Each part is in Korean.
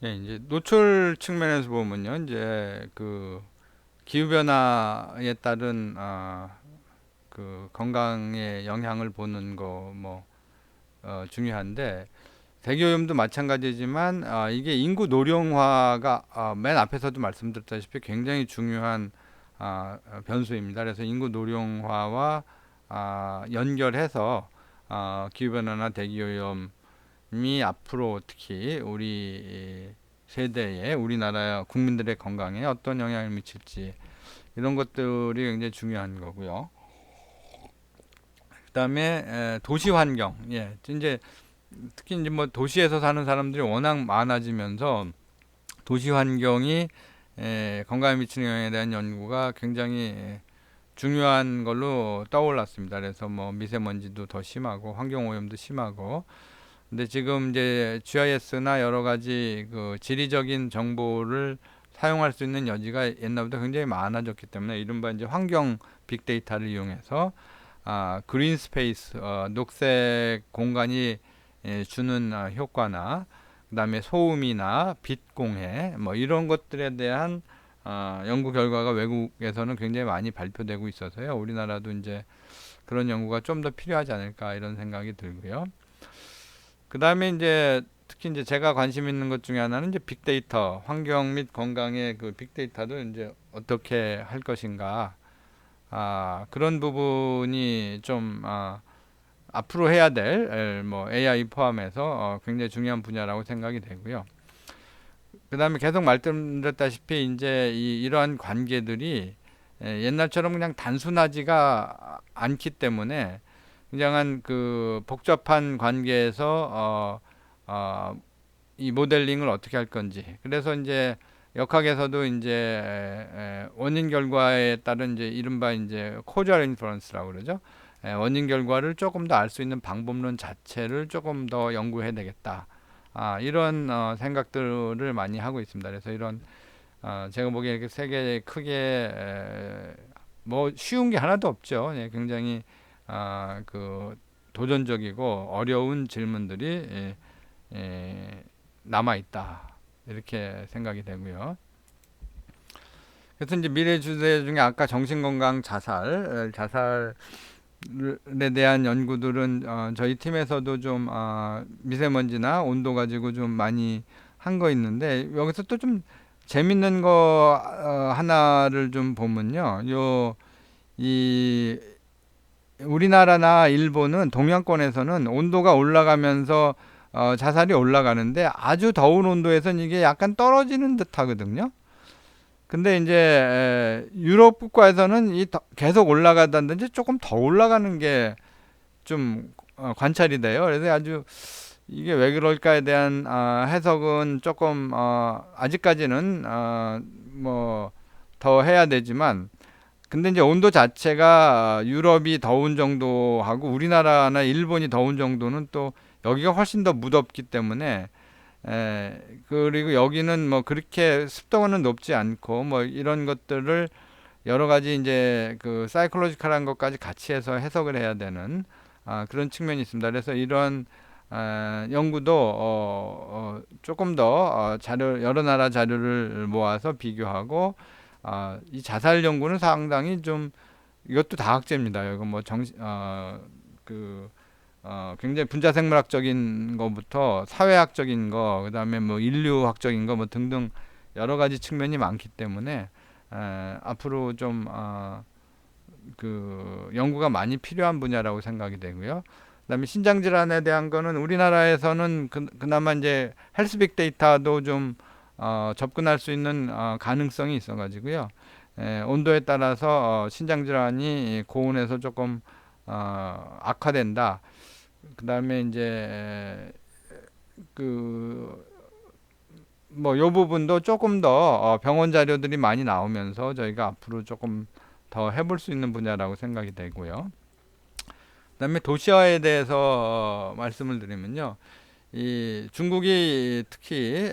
예, 이제 노출 측면에서 보면요, 이제 그 기후 변화에 따른 그 건강에 영향을 보는 거 뭐 중요한데 대기오염도 마찬가지지만 이게 인구 노령화가 맨 앞에서도 말씀드렸다시피 굉장히 중요한 변수입니다. 그래서 인구 노령화와 연결해서 기후 변화나 대기오염 이 앞으로 특히 우리 세대의 우리나라 국민들의 건강에 어떤 영향을 미칠지 이런 것들이 굉장히 중요한 거고요. 그다음에 도시 환경, 예, 이제 특히 이제 뭐 도시에서 사는 사람들이 워낙 많아지면서 도시 환경이 건강에 미치는 영향에 대한 연구가 굉장히 중요한 걸로 떠올랐습니다. 그래서 뭐 미세먼지도 더 심하고 환경 오염도 심하고 근데 지금 이제 GIS나 여러 가지 그 지리적인 정보를 사용할 수 있는 여지가 옛날보다 굉장히 많아졌기 때문에 이른바 이제 환경 빅데이터를 이용해서 그린 스페이스, 녹색 공간이 주는 효과나 그다음에 소음이나 빛 공해 뭐 이런 것들에 대한 연구 결과가 외국에서는 굉장히 많이 발표되고 있어서요. 우리나라도 이제 그런 연구가 좀 더 필요하지 않을까 이런 생각이 들고요. 그 다음에 이제 특히 이제 제가 관심 있는 것 중에 하나는 이제 빅데이터, 환경 및 건강의 그 빅데이터도 이제 어떻게 할 것인가. 그런 부분이 좀, 앞으로 해야 될, 뭐, AI 포함해서 굉장히 중요한 분야라고 생각이 되고요. 그 다음에 계속 말씀드렸다시피 이제 이러한 관계들이 옛날처럼 그냥 단순하지가 않기 때문에 굉장한 그 복잡한 관계에서 이 모델링을 어떻게 할 건지. 그래서 이제 역학에서도 이제 원인 결과에 따른 이제 이른바 이제 코저럴 인퍼런스라고 그러죠. 원인 결과를 조금 더 알 수 있는 방법론 자체를 조금 더 연구해야 되겠다. 이런 생각들을 많이 하고 있습니다. 그래서 이런 제가 보기에 이렇게 세계 크게 뭐 쉬운 게 하나도 없죠. 예, 굉장히 그 도전적이고 어려운 질문들이 남아 있다. 이렇게 생각이 되고요. 그래서 이제 미래 주제 중에 아까 정신건강 자살에 대한 연구들은 저희 팀에서도 좀 미세먼지나 온도 가지고 좀 많이 한 거 있는데 여기서 또 좀 재밌는 거 하나를 좀 보면요. 이 우리나라나 일본은 동양권에서는 온도가 올라가면서 자살이 올라가는데 아주 더운 온도에선 이게 약간 떨어지는 듯 하거든요. 근데 이제 유럽 국가에서는 계속 올라가다든지 조금 더 올라가는 게 좀 관찰이 돼요. 그래서 아주 이게 왜 그럴까에 대한 해석은 조금 아직까지는 뭐 더 해야 되지만 근데 이제 온도 자체가 유럽이 더운 정도하고 우리나라나 일본이 더운 정도는 또 여기가 훨씬 더 무덥기 때문에 그리고 여기는 뭐 그렇게 습도는 높지 않고 뭐 이런 것들을 여러 가지 이제 그 사이콜로지컬한 것까지 같이 해서 해석을 해야 되는 그런 측면이 있습니다. 그래서 이런 연구도 조금 더 자료 여러 나라 자료를 모아서 비교하고 이 자살 연구는 상당히 좀 이것도 다학제입니다. 이거 뭐 그 굉장히 분자생물학적인 거부터 사회학적인 거, 그다음에 뭐 인류학적인 거 뭐 등등 여러 가지 측면이 많기 때문에 앞으로 좀 그 연구가 많이 필요한 분야라고 생각이 되고요. 그다음에 신장 질환에 대한 거는 우리나라에서는 그나마 이제 헬스 빅데이터도 좀 접근할 수 있는 가능성이 있어가지고요. 온도에 따라서 신장 질환이 고온에서 조금 악화된다. 그다음에 이제 그 뭐 요 부분도 조금 더 병원 자료들이 많이 나오면서 저희가 앞으로 조금 더 해볼 수 있는 분야라고 생각이 되고요. 그다음에 도시화에 대해서 말씀을 드리면요. 이 중국이 특히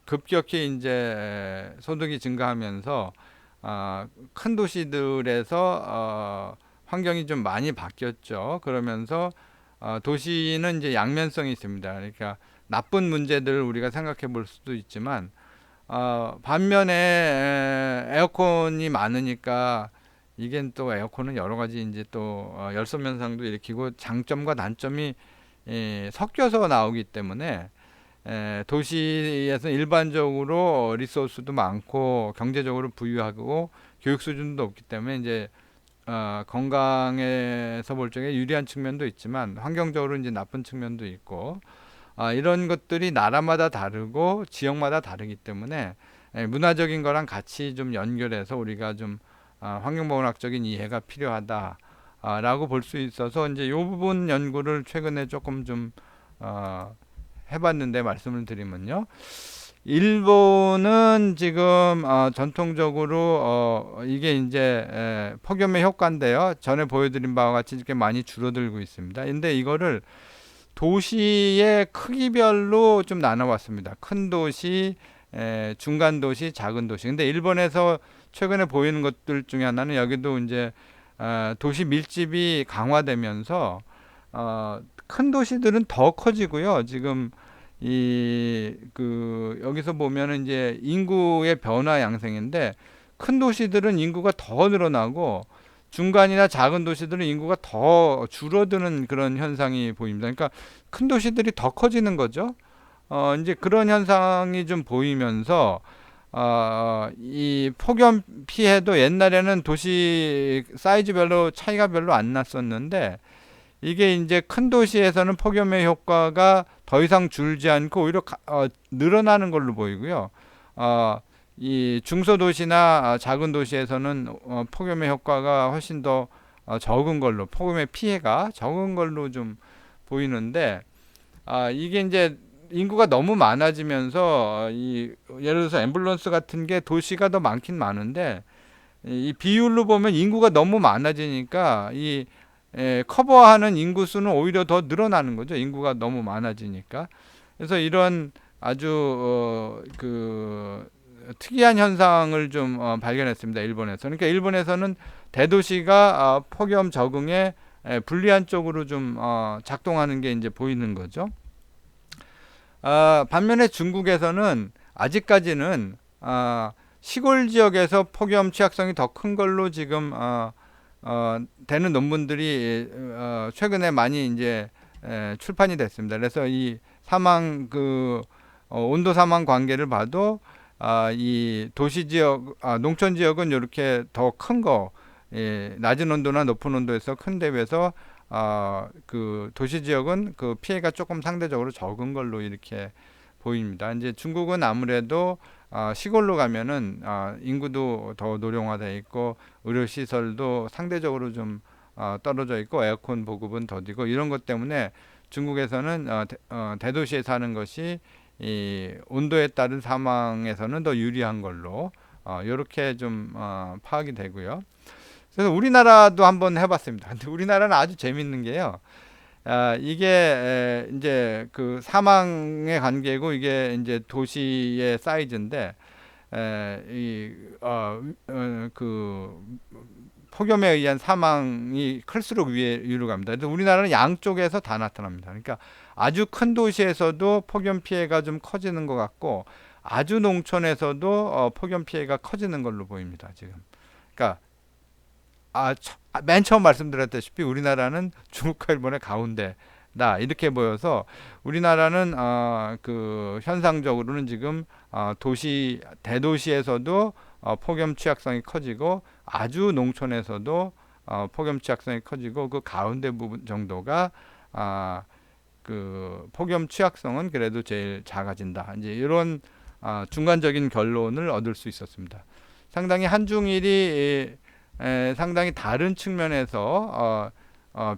급격히 이제 소득이 증가하면서 큰 도시들에서 환경이 좀 많이 바뀌었죠. 그러면서 도시는 이제 양면성이 있습니다. 그러니까 나쁜 문제들을 우리가 생각해 볼 수도 있지만, 반면에 에어컨이 많으니까 이게 또 에어컨은 여러 가지 이제 또 열섬 현상도 일으키고 장점과 단점이 섞여서 나오기 때문에 도시에서 일반적으로 리소스도 많고 경제적으로 부유하고 교육 수준도 높기 때문에 이제 건강에서 볼 적에 유리한 측면도 있지만 환경적으로 이제 나쁜 측면도 있고, 이런 것들이 나라마다 다르고 지역마다 다르기 때문에 문화적인 거랑 같이 좀 연결해서 우리가 좀 환경보건학적인 이해가 필요하다라고 볼 수 있어서 이제 이 부분 연구를 최근에 조금 좀 해봤는데 말씀을 드리면요. 일본은 지금 전통적으로 이게 이제 폭염의 효과인데요. 전에 보여드린 바와 같이 이렇게 많이 줄어들고 있습니다. 근데 이거를 도시의 크기별로 좀 나눠봤습니다. 큰 도시, 중간 도시, 작은 도시. 근데 일본에서 최근에 보이는 것들 중에 하나는 여기도 이제 도시 밀집이 강화되면서 큰 도시들은 더 커지고요. 지금 여기서 보면은 이제 인구의 변화 양상인데 큰 도시들은 인구가 더 늘어나고 중간이나 작은 도시들은 인구가 더 줄어드는 그런 현상이 보입니다. 그러니까 큰 도시들이 더 커지는 거죠. 이제 그런 현상이 좀 보이면서 이 폭염 피해도 옛날에는 도시 사이즈별로 차이가 별로 안 났었는데 이게 이제 큰 도시에서는 폭염의 효과가 더 이상 줄지 않고 오히려 늘어나는 걸로 보이고요. 이 중소도시나 작은 도시에서는 폭염의 효과가 훨씬 더 적은 걸로, 폭염의 피해가 적은 걸로 좀 보이는데, 이게 이제 인구가 너무 많아지면서 예를 들어서 앰뷸런스 같은 게 도시가 더 많긴 많은데 이 비율로 보면 인구가 너무 많아지니까 커버하는 인구 수는 오히려 더 늘어나는 거죠. 인구가 너무 많아지니까. 그래서 이런 아주 특이한 현상을 좀 발견했습니다. 일본에서. 그러니까 일본에서는 대도시가 폭염 적응에 불리한 쪽으로 좀 작동하는 게 이제 보이는 거죠. 반면에 중국에서는 아직까지는 시골 지역에서 폭염 취약성이 더 큰 걸로 지금 되는 논문들이 최근에 많이 이제 출판이 됐습니다. 그래서 이 온도 사망 관계를 봐도 이 도시 지역, 농촌 지역은 이렇게 더 큰 거, 낮은 온도나 높은 온도에서 큰 데 비해서 도시 지역은 그 피해가 조금 상대적으로 적은 걸로 이렇게 보입니다. 이제 중국은 아무래도 시골로 가면은 인구도 더 노령화되어 있고 의료 시설도 상대적으로 좀 떨어져 있고 에어컨 보급은 더디고 이런 것 때문에 중국에서는 대도시에 사는 것이 이 온도에 따른 사망에서는 더 유리한 걸로 이렇게 좀 파악이 되고요. 그래서 우리나라도 한번 해봤습니다. 근데 우리나라는 아주 재밌는 게요. 이게 이제 그 사망의 관계고 이게 이제 도시의 사이즈인데 그 폭염에 의한 사망이 클수록 위로 갑니다. 그래서 우리나라는 양쪽에서 다 나타납니다. 그러니까 아주 큰 도시에서도 폭염 피해가 좀 커지는 것 같고 아주 농촌에서도 폭염 피해가 커지는 걸로 보입니다. 지금. 그러니까 맨 처음 말씀드렸다시피 우리나라는 중국과 일본의 가운데다 이렇게 보여서 우리나라는 그 현상적으로는 지금 대도시에서도 폭염 취약성이 커지고 아주 농촌에서도 폭염 취약성이 커지고 그 가운데 부분 정도가 그 폭염 취약성은 그래도 제일 작아진다. 이제 이런 중간적인 결론을 얻을 수 있었습니다. 상당히 한중일이 상당히 다른 측면에서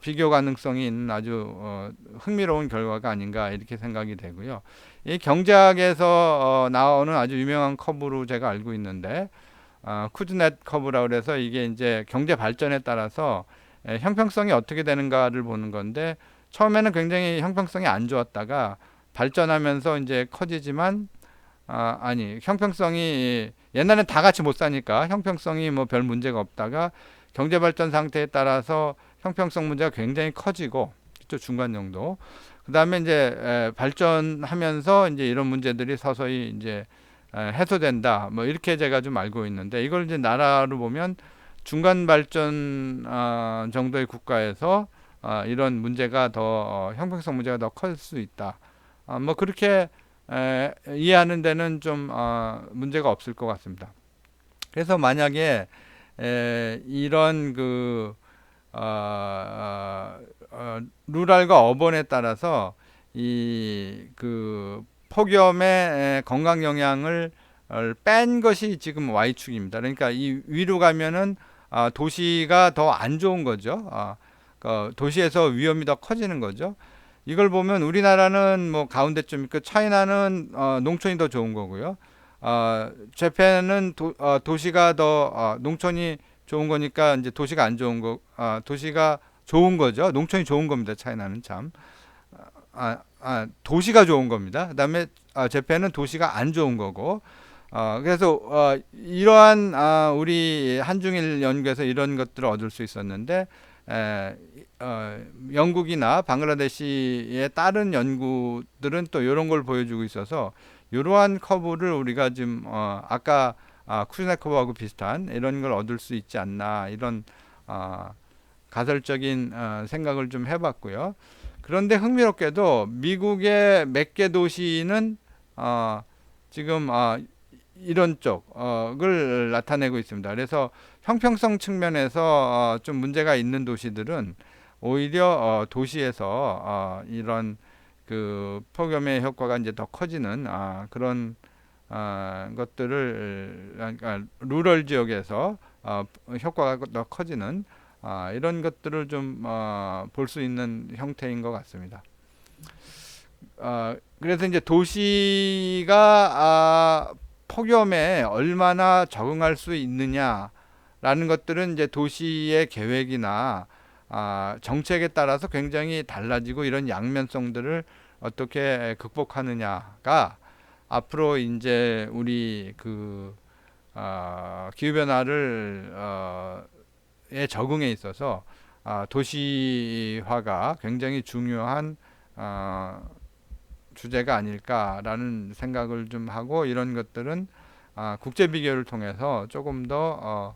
비교 가능성이 있는 아주 흥미로운 결과가 아닌가 이렇게 생각이 되고요. 이 경제학에서 나오는 아주 유명한 커브로 제가 알고 있는데 쿠즈넷 커브라고 그래서 이게 이제 경제 발전에 따라서 형평성이 어떻게 되는가를 보는 건데 처음에는 굉장히 형평성이 안 좋았다가 발전하면서 이제 커지지만 형평성이 옛날엔 다 같이 못 사니까 형평성이 뭐 별 문제가 없다가 경제 발전 상태에 따라서 형평성 문제가 굉장히 커지고 또 중간 정도 그다음에 이제 발전하면서 이제 이런 문제들이 서서히 이제 해소된다. 뭐 이렇게 제가 좀 알고 있는데 이걸 이제 나라로 보면 중간 발전 정도의 국가에서 이런 문제가 더 형평성 문제가 더 클 수 있다. 뭐 그렇게 이해하는 데는 좀 문제가 없을 것 같습니다. 그래서 만약에 이런 그 루랄과 어번에 따라서 이 그 폭염의 건강 영향을 뺀 것이 지금 Y축입니다. 그러니까 이 위로 가면은 도시가 더 안 좋은 거죠. 도시에서 위험이 더 커지는 거죠. 이걸 보면 우리나라는 뭐 가운데쯤 있고 차이나는 농촌이 더 좋은 거고요. 재팬은 도시가 더 농촌이 좋은 거니까 이제 도시가 안 좋은 거, 도시가 좋은 거죠. 농촌이 좋은 겁니다. 차이나는 참. 도시가 좋은 겁니다. 그다음에 재팬은 도시가 안 좋은 거고. 그래서 이러한 우리 한중일 연구에서 이런 것들을 얻을 수 있었는데 영국이나 방글라데시의 다른 연구들은 또 이런 걸 보여주고 있어서 이러한 커브를 우리가 지금 아까 쿠즈네코브하고 비슷한 이런 걸 얻을 수 있지 않나 이런 가설적인 생각을 좀 해봤고요. 그런데 흥미롭게도 미국의 몇 개 도시는 지금 이런 쪽을 나타내고 있습니다. 그래서 형평성 측면에서 좀 문제가 있는 도시들은 오히려 도시에서 이런 그 폭염의 효과가 이제 더 커지는 그런 것들을 그러니까 루럴 지역에서 효과가 더 커지는 이런 것들을 좀 볼 수 있는 형태인 것 같습니다. 그래서 이제 도시가 폭염에 얼마나 적응할 수 있느냐라는 것들은 이제 도시의 계획이나 정책에 따라서 굉장히 달라지고 이런 양면성들을 어떻게 극복하느냐가 앞으로 이제 우리 그 기후 변화를 에 적응에 있어서 도시화가 굉장히 중요한 주제가 아닐까라는 생각을 좀 하고 이런 것들은 국제 비교를 통해서 조금 더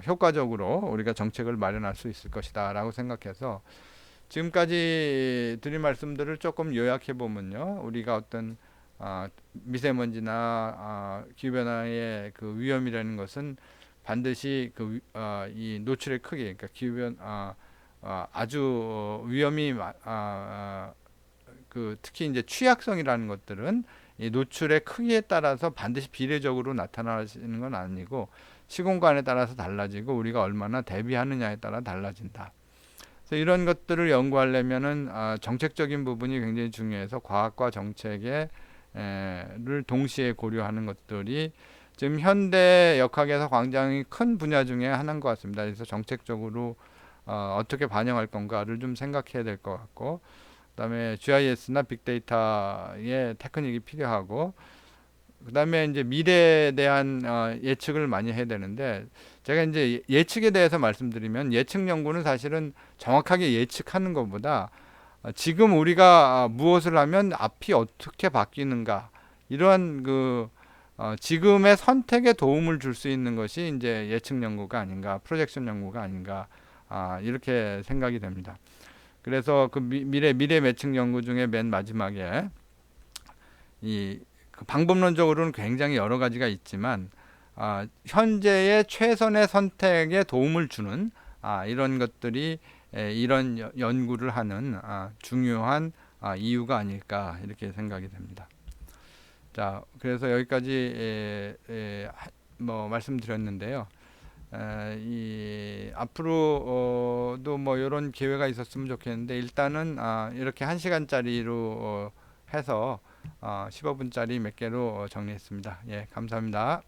효과적으로 우리가 정책을 마련할 수 있을 것이다라고 생각해서 지금까지 드린 말씀들을 조금 요약해 보면요, 우리가 어떤 미세먼지나 기후변화의 그 위험이라는 것은 반드시 이 노출의 크기, 그러니까 기후변 아주 위험이 그 특히 이제 취약성이라는 것들은 이 노출의 크기에 따라서 반드시 비례적으로 나타나는 건 아니고 시공간에 따라서 달라지고 우리가 얼마나 대비하느냐에 따라 달라진다. 그래서 이런 것들을 연구하려면은 정책적인 부분이 굉장히 중요해서 과학과 정책의 를 동시에 고려하는 것들이 지금 현대 역학에서 굉장히 큰 분야 중에 하나인 것 같습니다. 그래서 정책적으로 어떻게 반영할 건가를 좀 생각해야 될 것 같고, 그다음에 GIS나 빅데이터의 테크닉이 필요하고, 그다음에 이제 미래에 대한 예측을 많이 해야 되는데, 제가 이제 예측에 대해서 말씀드리면 예측 연구는 사실은 정확하게 예측하는 것보다 지금 우리가 무엇을 하면 앞이 어떻게 바뀌는가 이러한 그 지금의 선택에 도움을 줄 수 있는 것이 이제 예측 연구가 아닌가, 프로젝션 연구가 아닌가 이렇게 생각이 됩니다. 그래서 그 미래 매칭 연구 중에 맨 마지막에 그 방법론적으로는 굉장히 여러 가지가 있지만 현재의 최선의 선택에 도움을 주는 이런 것들이 이런 연구를 하는 중요한 이유가 아닐까 이렇게 생각이 됩니다. 자, 그래서 여기까지 뭐 말씀드렸는데요. 앞으로도 뭐 이런 기회가 있었으면 좋겠는데 일단은 이렇게 1시간짜리로 해서 15분짜리 몇 개로 정리했습니다. 예, 감사합니다.